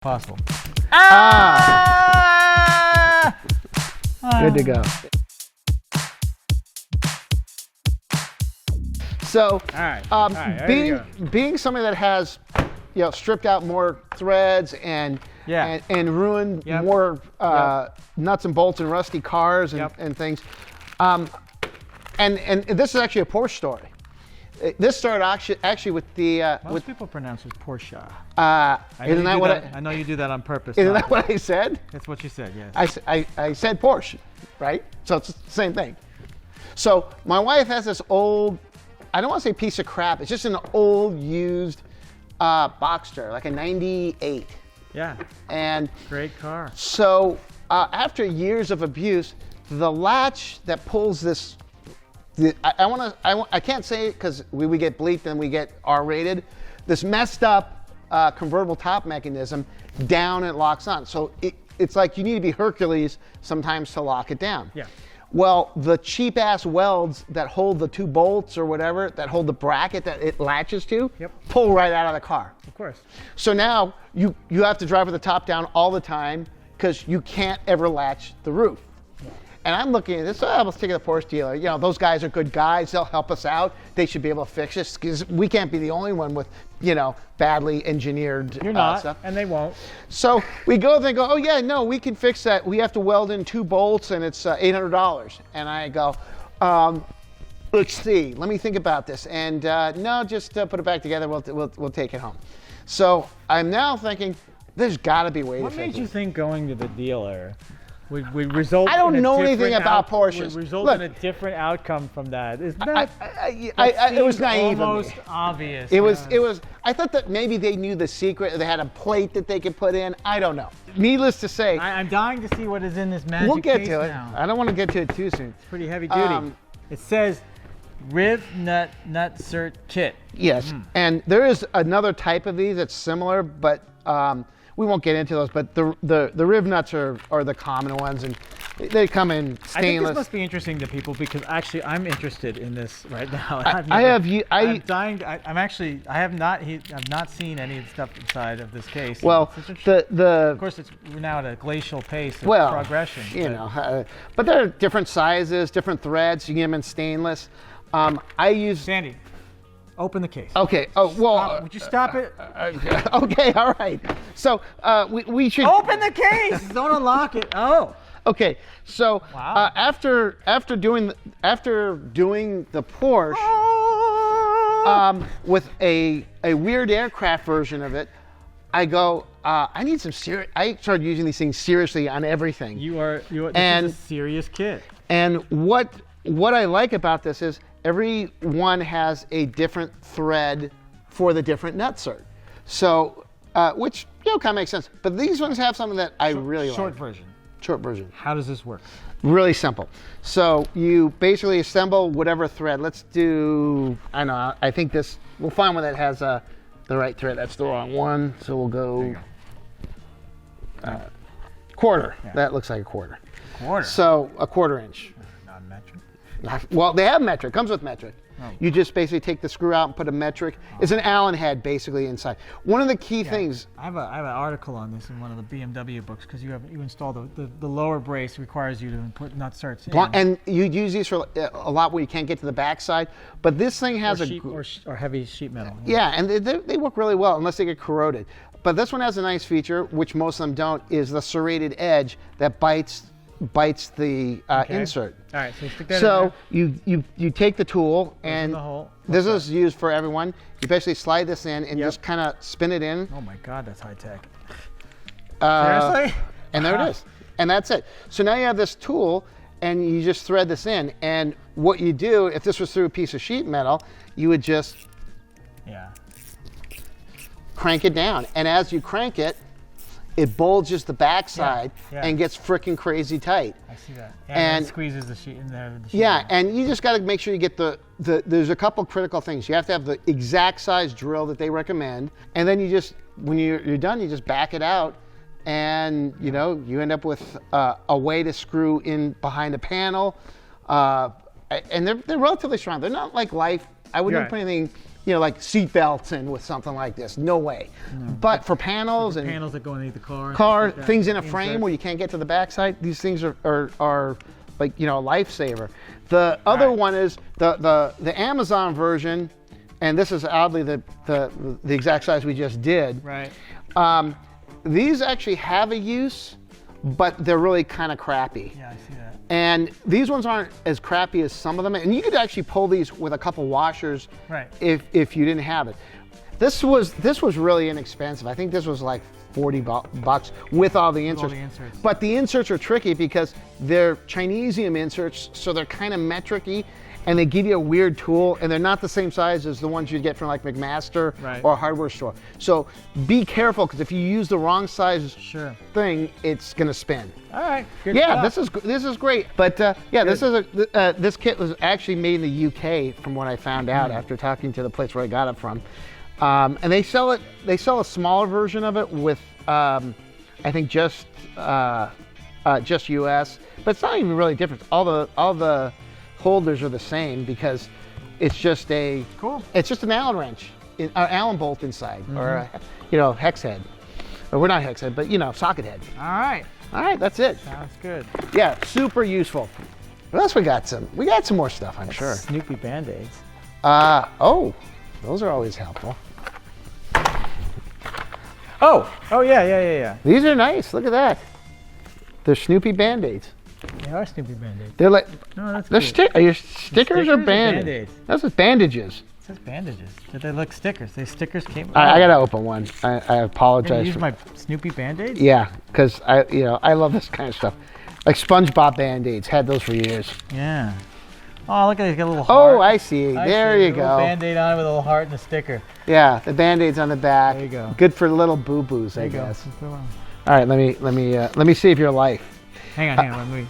Possible. Good to go. So, being somebody that has, stripped out more threads and ruined more nuts and bolts and rusty cars and things, and this is actually a Porsche story. This started actually with the. Most people pronounce it Porsche. Isn't that what I know you do that on purpose. Isn't that what I said? That's what you said, yes. I said Porsche, right? So it's the same thing. So my wife has this old, I don't want to say piece of crap, it's just an old used Boxster, like a 98. Yeah. And great car. So after years of abuse, the latch that pulls this, I can't say it because we get bleeped and we get R-rated. This messed up convertible top mechanism down and it locks on. So it's like you need to be Hercules sometimes to lock it down. Yeah. Well, the cheap ass welds that hold the two bolts or whatever, that hold the bracket that it latches to, pull right out of the car. Of course. So now you have to drive with the top down all the time because you can't ever latch the roof. And I'm looking at this, let's take it to the Porsche dealer. Those guys are good guys. They'll help us out. They should be able to fix this because we can't be the only one with, badly engineered You're not, stuff. and they won't. So we go, they go, oh yeah, no, we can fix that. We have to weld in 2 bolts and it's $800. And I go, let's see, let me think about this. And no, just put it back together. We'll take it home. So I'm now thinking, there's got to be a way to fix it. What made you think going to the dealer would result I don't in know anything about Porsches. Would result in a different outcome from that? Isn't that it was naive. Almost obvious. It was. I thought that maybe they knew the secret. They had a plate that they could put in. I don't know. Needless to say, I'm dying to see what is in this magic case to it. now. I don't want to get to it too soon. It's pretty heavy duty. It says rivnut nut cert kit. Yes, and there is another type of these that's similar, but we won't get into those. But the rivnuts are the common ones, and they come in stainless. I think this must be interesting to people because actually I'm interested in this right now. I've not seen any of the stuff inside of this case. Well, of course we're now at a glacial pace of progression. But there are different sizes, different threads. You can get them in stainless. I use Sandy. Open the case. Okay. Oh well. Would you stop it? Okay. All right. So we should open the case. Don't unlock it. Oh. Okay. So wow. After doing the Porsche with a weird aircraft version of it, I go. I need some serious. I started using these things seriously on everything. This is a serious kit. And what I like about this is every one has a different thread for the different nut cert. So, which kind of makes sense. But these ones have something that I really like. Short version. How does this work? Really simple. So you basically assemble whatever thread. Let's do. I think this. We'll find one that has the right thread. That's the wrong one. So we'll go. Quarter. Yeah. That looks like a quarter. Quarter. So a 1/4 inch. Non-metric. Well, they have metric. Comes with metric. Oh. You just basically take the screw out and put a metric. It's an Allen head basically inside. One of the key things. I have an article on this in one of the BMW books because you install the lower brace requires you to put nut certs in. And you use these for a lot where you can't get to the backside. But this thing has or heavy sheet metal. Yeah, and they work really well unless they get corroded. But this one has a nice feature, which most of them don't, is the serrated edge that bites the insert. All right, so you stick that in there. you take the tool and this that? is used for everyone. You basically slide this in and just kind of spin it in. Oh my God, that's high tech. Seriously? And there it is. And that's it. So now you have this tool and you just thread this in. And what you do, if this was through a piece of sheet metal, you would just crank it down. And as you crank it, it bulges the backside and gets freaking crazy tight. I see that. And it squeezes the sheet in there. And you just got to make sure you get there's a couple critical things. You have to have the exact size drill that they recommend. And then you just, when you're done, you just back it out. And, you end up with a way to screw in behind a panel. And they're relatively strong. They're not like life. I wouldn't put anything like seat belts in with something like this. No way. No. But for panels and panels that go underneath the car, things in a frame where you can't get to the backside, these things are like, a lifesaver. The other one is the Amazon version, and this is oddly the exact size we just did. Right. These actually have a use, but they're really kind of crappy. Yeah, I see that. And these ones aren't as crappy as some of them. And you could actually pull these with a couple washers, right, if you didn't have it. This was really inexpensive. I think this was like $40 with all the inserts. But the inserts are tricky because they're Chinesium inserts, so they're kind of metric-y, and they give you a weird tool, and they're not the same size as the ones you'd get from like McMaster or a hardware store. So be careful, because if you use the wrong size thing, it's gonna spin. All right. Good stuff. This is great. But this kit was actually made in the UK, from what I found out after talking to the place where I got it from. And they sell a smaller version of it with I think just US, but it's not even really different. All the holders are the same, because it's just an Allen wrench, an Allen bolt inside, or a hex head, or we're not hex head, but socket head. All right, that's it. Sounds good. Yeah, super useful. What else we got? Some more stuff, I'm sure. Snoopy Band-Aids. Oh, those are always helpful. Oh yeah. These are nice. Look at that. They're Snoopy Band-Aids. They are Snoopy Band-Aids. They're like, they're are you stickers or Band-Aids? Those are bandages. It says bandages. Did they look stickers? These stickers came. I gotta open one. I apologize. Use my Snoopy Band-Aids? Yeah, because I love this kind of stuff. Like SpongeBob Band-Aids, had those for years. Yeah. Oh, look at these, got a little heart. Oh, I see. There you go. Band-Aid on with a little heart and a sticker. Yeah, the Band-Aids on the back. There you go. Good for little boo-boos, I guess. All right, let me save your life. Hang on. Wait.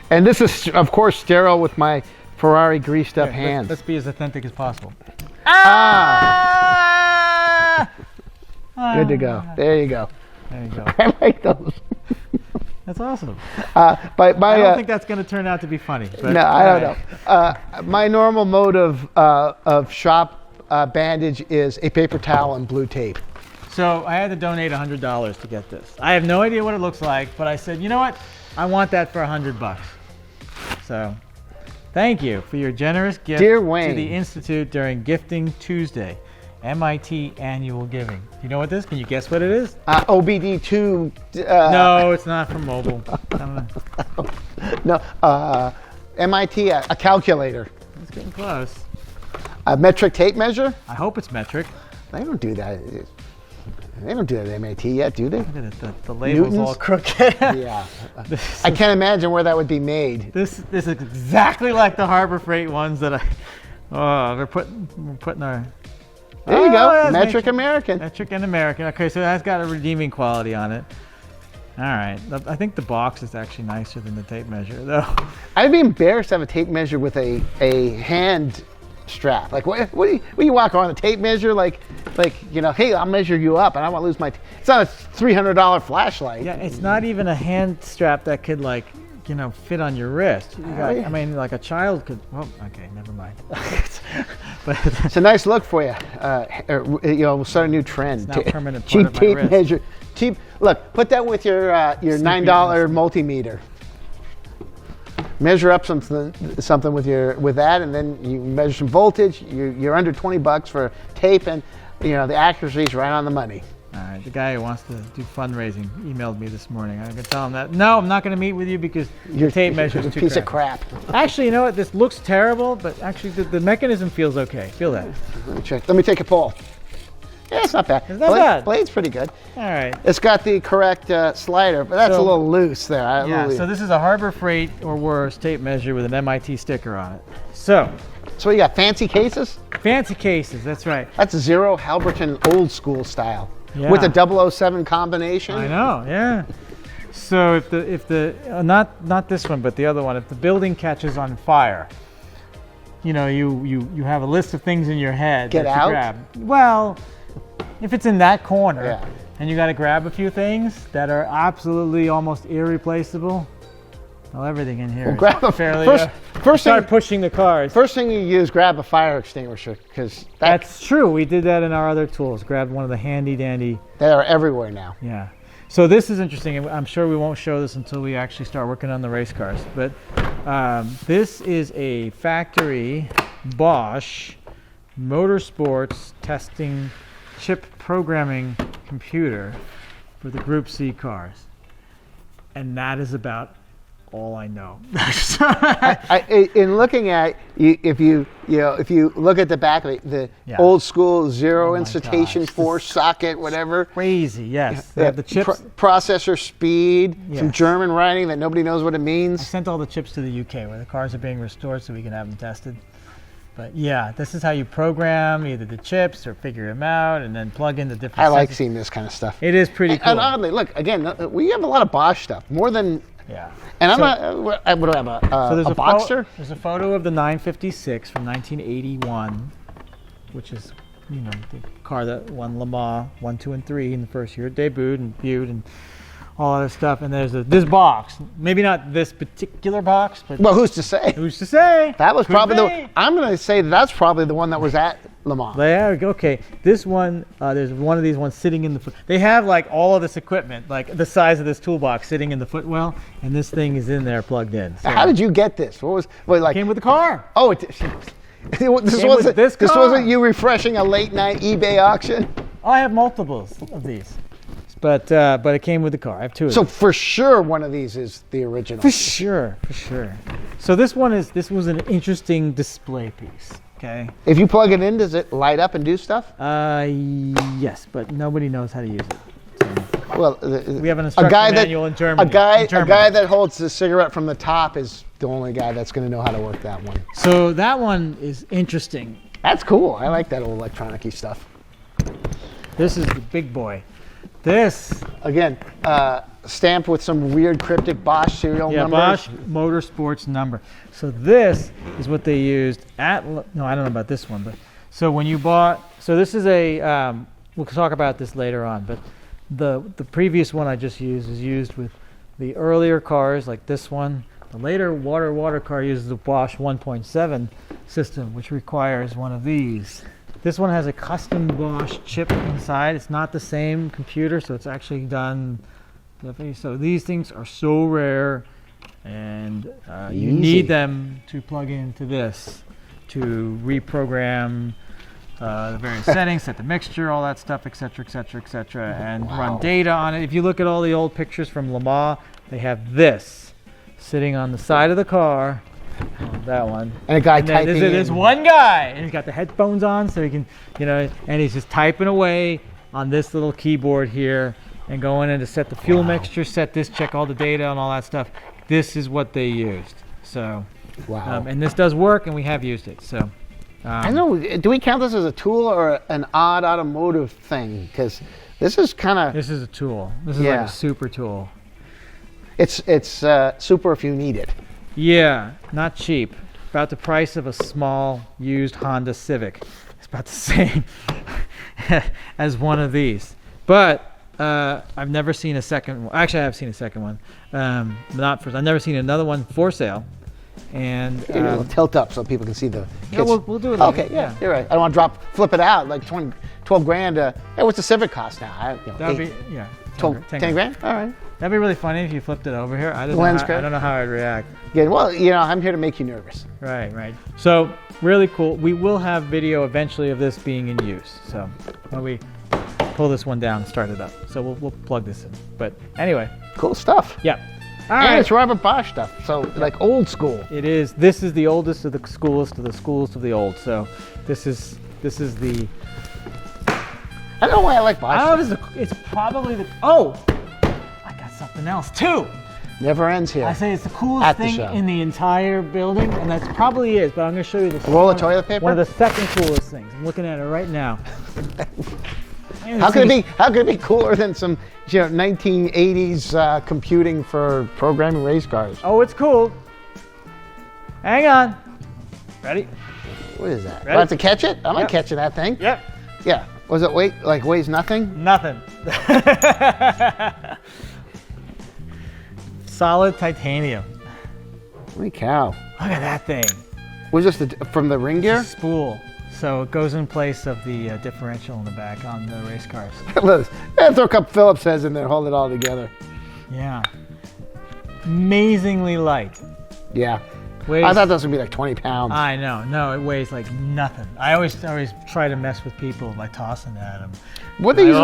And this is, of course, sterile with my Ferrari greased up hands. Let's be as authentic as possible. Good to go. There you go. I like those. That's awesome. I don't think that's going to turn out to be funny. But, no, I don't know. My normal mode of shop bandage is a paper towel and blue tape. So I had to donate $100 to get this. I have no idea what it looks like, but I said, you know what? I want that for $100. So thank you for your generous gift Dear Wayne, to the Institute during Gifting Tuesday, MIT Annual Giving. Do you know what this is? Can you guess what it is? OBD2. No, it's not from mobile. No, MIT, a calculator. It's getting close. A metric tape measure? I hope it's metric. They don't do that. They don't do that at MIT yet, do they? Look at it, the label's all crooked. Yeah. I can't imagine where that would be made. This is exactly like the Harbor Freight ones that we're putting our... There you go, metric American. Metric and American. Okay, so that's got a redeeming quality on it. All right, I think the box is actually nicer than the tape measure, though. I'd be embarrassed to have a tape measure with a hand strap. Like, what do you walk around a tape measure? Like, hey, I'll measure you up, and I want to lose my. It's not a $300 flashlight. Yeah, it's not even a hand strap that could fit on your wrist. I mean, like a child could. Oh, okay, never mind. But it's a nice look for you. We'll start a new trend. It's now permanent part cheap of my tape wrist. measure. Cheap. Look, put that with your $9 multimeter. Measure up something with that, and then you measure some voltage. You're under $20 for tape, and the accuracy is right on the money. All right, the guy who wants to do fundraising emailed me this morning. I'm gonna tell him that no, I'm not gonna meet with you because your tape measure is too piece of crap. Actually, you know what? This looks terrible, but actually the mechanism feels okay. Feel that? Let me check. Let me take a pull. Yeah, it's not bad. It's not bad. Blade's pretty good. All right. It's got the correct slider, but that's a little loose there. So this is a Harbor Freight or worse tape measure with an MIT sticker on it. So you got fancy cases? Fancy cases, that's right. That's a Zero Halberton old school style. Yeah. With a 007 combination. I know, yeah. So if the not this one, but the other one, if the building catches on fire, you have a list of things in your head that you grab. Well, if it's in that corner and you got to grab a few things that are absolutely almost irreplaceable, well, everything in here is grab fairly. start pushing the cars. First thing you use, grab a fire extinguisher, because that's true. We did that in our other tools. Grabbed one of the handy dandy. They are everywhere now. Yeah. So this is interesting, and I'm sure we won't show this until we actually start working on the race cars. But this is a factory Bosch motorsports testing chip programming computer for the Group C cars, and that is about all I know. In looking at if you look at the back of it, the old school zero incitation force socket, whatever. Crazy, yes. They have the chips. Processor speed, some German writing that nobody knows what it means. I sent all the chips to the UK where the cars are being restored so we can have them tested. But yeah, this is how you program either the chips or figure them out and then plug in the different I like seeing this kind of stuff. It is pretty cool. And oddly, look, again, we have a lot of Bosch stuff, more than... Yeah. And what do I have, a Boxster? There's a photo of the 956 from 1981, which is, the car that won Le Mans 1, 2, and 3 in the first year it debuted and viewed and all other stuff. And there's this box. Maybe not this particular box, but... Well, who's to say? Who's to say? That was probably I'm going to say that's probably the one that was at Le Mans. Okay. This one, there's one of these ones sitting in the foot. They have like all of this equipment, like the size of this toolbox sitting in the footwell, and this thing is in there plugged in. So how did you get this? It came with the car. Oh, this wasn't you refreshing a late night eBay auction? Oh, I have multiples of these. But it came with the car. I have two of them. So for sure one of these is the original. For sure. So this was an interesting display piece. Okay. If you plug it in, does it light up and do stuff? Yes, but nobody knows how to use it. So well, we have an instruction manual in Germany. A guy that holds the cigarette from the top is the only guy that's going to know how to work that one. So that one is interesting. That's cool. I like that old electronic-y stuff. This is the big boy. This again, stamped with some weird cryptic Bosch serial number. Yeah, Bosch Motorsports number. So this is what they used at. No, I don't know about this one, but so when you bought. So this is a. We'll talk about this later on, but the previous one I just used is used with the earlier cars like this one. The later water car uses the Bosch 1.7 system, which requires one of these. This one has a custom Bosch chip inside. It's not the same computer, so it's actually done. So these things are so rare, and you need them to plug into this to reprogram the various settings, set the mixture, all that stuff, etc., and run data on it. If you look at all the old pictures from Le Mans, they have this sitting on the side of the car. That one. And a guy typing. There's one guy, and he's got the headphones on, so he can, and he's just typing away on this little keyboard here, and going in to set the fuel mixture, set this, check all the data and all that stuff. This is what they used. So, and this does work, and we have used it. So, I know. Do we count this as a tool or an odd automotive thing? Because this is kind of. This is a tool. This is like a super tool. It's super if you need it. Yeah, not cheap. About the price of a small used Honda Civic. It's about the same as one of these. But I've never seen a second one. Actually, I have seen a second one. I've never seen another one for sale. And we'll tilt up so people can see the. Yeah, we'll do it. Later. Okay, yeah, you're right. I don't want to flip it out like 12 grand. Hey, what's the Civic cost now? That'd be 10 grand. All right. That'd be really funny if you flipped it over here. I don't know how I'd react. Yeah, well, I'm here to make you nervous. Right. So, really cool. We will have video eventually of this being in use. So, when we pull this one down and start it up. So, we'll plug this in. But anyway. Cool stuff. Yeah. All right. It's Robert Bosch stuff. So, like old school. It is. This is the oldest of the schoolest of the schoolest of the old. So, this is the... I don't know why I like Bosch. It's probably the... Oh! Something else too. Never ends here. I say it's the coolest thing in the entire building, and that's probably is. But I'm going to show you this. Roll of toilet paper. One of the second coolest things. I'm looking at it right now. How could it be cooler than some 1980s computing for programming race cars? Oh, it's cool. Hang on. Ready? What is that? Do I have to catch it? I'm not catching that thing. Yep. Yeah. Was it weighs nothing? Nothing. Solid titanium. Holy cow. Look at that thing. Was this from the ring gear? Spool. So it goes in place of the differential in the back on the race cars. Throw a couple Phillips heads in there, hold it all together. Yeah. Amazingly light. Yeah. Weighs, I thought this would be like 20 pounds. I know. No, it weighs like nothing. I always try to mess with people by tossing it at them. What do they use?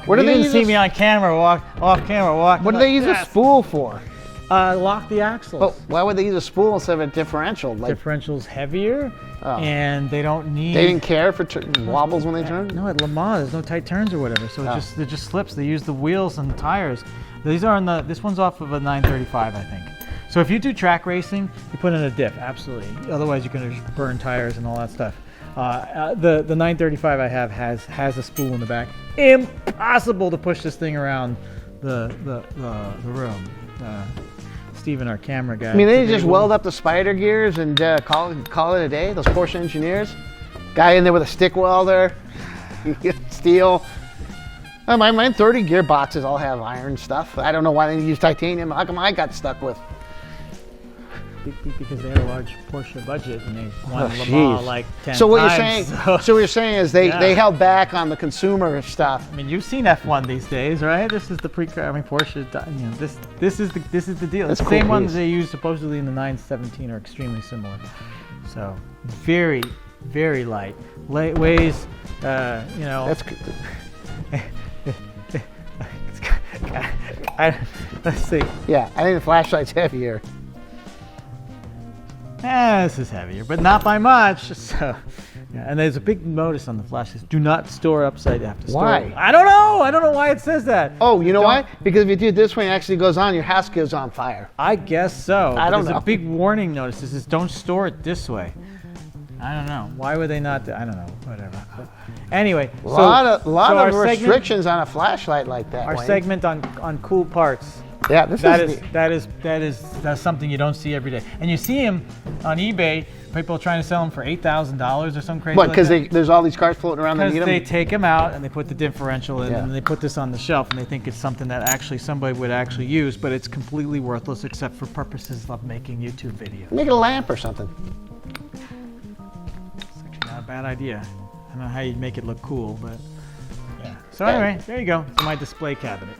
What do they see me on camera? Walk off camera. Walk. What do they use a spool for? Lock the axles. Well, why would they use a spool instead of a differential? Differential's heavier, and they don't need. They didn't care if it wobbles when they turn. No, at Le Mans, there's no tight turns or whatever, so it just slips. They use the wheels and the tires. These are this one's off of a 935, I think. So if you do track racing, you put in a diff, absolutely. Otherwise, you're going to burn tires and all that stuff. The 935 I have has a spool in the back. Impossible to push this thing around the room. Steven, our camera guy. I mean, they just weld up the spider gears and call it a day. Those Porsche engineers, guy in there with a stick welder, steel. My 30 gearboxes all have iron stuff. I don't know why they use titanium. How come I got stuck with? Because they had a large Porsche budget and they wanted Le Mans like 10 so what times. So what you're saying is they held back on the consumer stuff. I mean, you've seen F1 these days, right? This is the Porsche. You know, this is the deal. That's the cool same ones they use supposedly in the 917 are extremely similar. So very, very light. Weighs, you know. That's good. Let's see. Yeah, I think the flashlight's heavier. This is heavier, but not by much. So, yeah, and there's a big notice on the flash. It says, "Do not store upside down." Why? I don't know. I don't know why it says that. Oh, you know why? Because if you do it this way and it actually goes on, your house goes on fire. I guess so. I don't know. There's a big warning notice. It says, "Don't store it this way." I don't know. Why would they not? I don't know. Whatever. But anyway, a lot of restrictions on a flashlight like that. Our Wayne. segment on cool parts. Yeah, that is something you don't see every day, and you see them on eBay. People trying to sell them for $8,000 or some crazy. What? Because like there's all these cars floating around. Because they take them out and they put the differential in, Yeah. and they put this on the shelf, and they think it's something that actually somebody would actually use, but it's completely worthless except for purposes of making YouTube videos. Make it a lamp or something. It's actually not a bad idea. I don't know how you'd make it look cool, but yeah. So anyway, there you go. It's my display cabinet.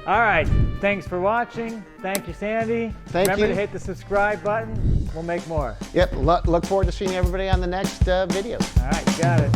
All right. Thanks for watching. Thank you, Sandy. Remember to hit the subscribe button. We'll make more. Yep. Look forward to seeing everybody on the next video. All right. You got it.